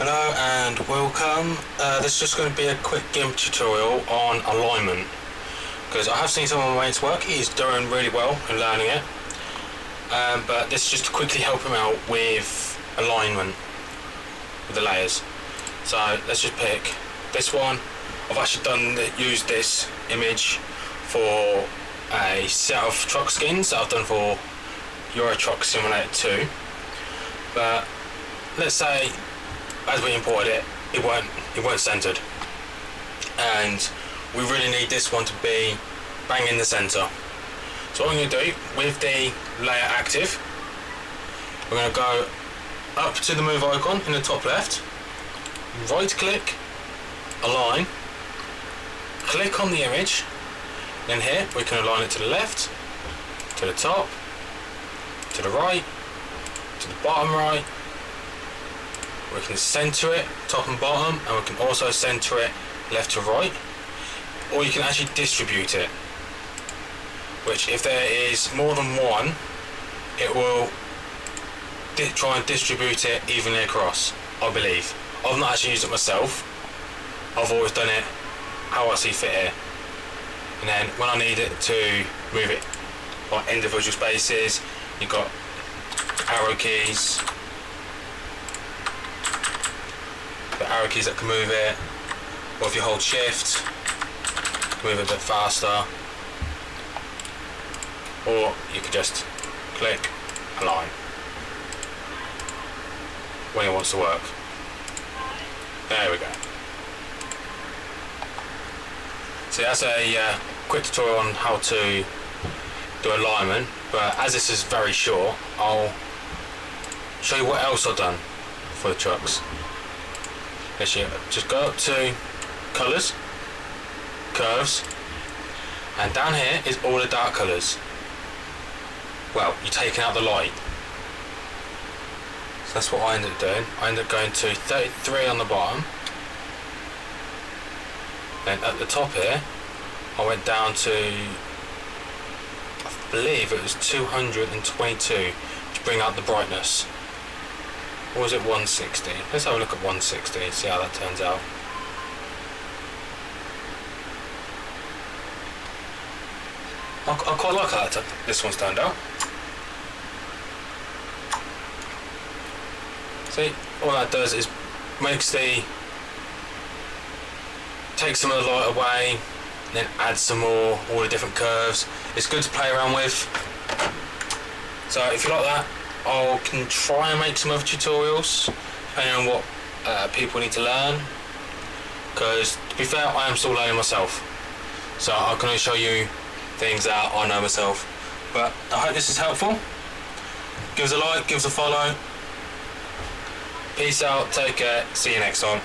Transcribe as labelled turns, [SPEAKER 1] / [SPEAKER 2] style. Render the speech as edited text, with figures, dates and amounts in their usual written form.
[SPEAKER 1] Hello and welcome. This is just going to be a quick GIMP tutorial on alignment, because I have seen some of my mates work. He's doing really well in learning it, but this is just to quickly help him out with alignment with the layers. So let's just pick this one. I've actually used this image for a set of truck skins that I've done for Euro Truck Simulator 2, but let's say as we imported it, it weren't centered, and we really need this one to be bang in the center. So what I'm going to do with the layer active, we're going to go up to the move icon in the top left, right click, align, click on the image, then here we can align it to the left, to the top, to the right, to the bottom right. We can center it top and bottom, and we can also center it left to right, or you can actually distribute it, which if there is more than one, it will try and distribute it evenly across, I believe. I've not actually used it myself. I've always done it how I see fit here, and then when I need it to move it on individual spaces, you've got arrow keys, that can move it, or if you hold shift, move it a bit faster, or you can just click align when it wants to work. There we go. So that's a quick tutorial on how to do alignment, but as this is very short, I'll show you what else I've done for the trucks. Just go up to colours, curves, and down here is all the dark colours. Well, you're taking out the light. So that's what I ended up doing. I ended up going to 33 on the bottom. Then at the top here, I went down to, I believe it was 222 to bring out the brightness. Or was it 160? Let's have a look at 160 and see how that turns out. I quite like how this one's turned out. See, all that does is takes some of the light away, then adds some more, all the different curves. It's good to play around with. So if you like that, I can try and make some other tutorials depending on what people need to learn, because to be fair, I am still learning myself, so I can only show you things that I know myself. But I hope this is helpful. Give us a like, give us a follow. Peace out, take care, see you next time.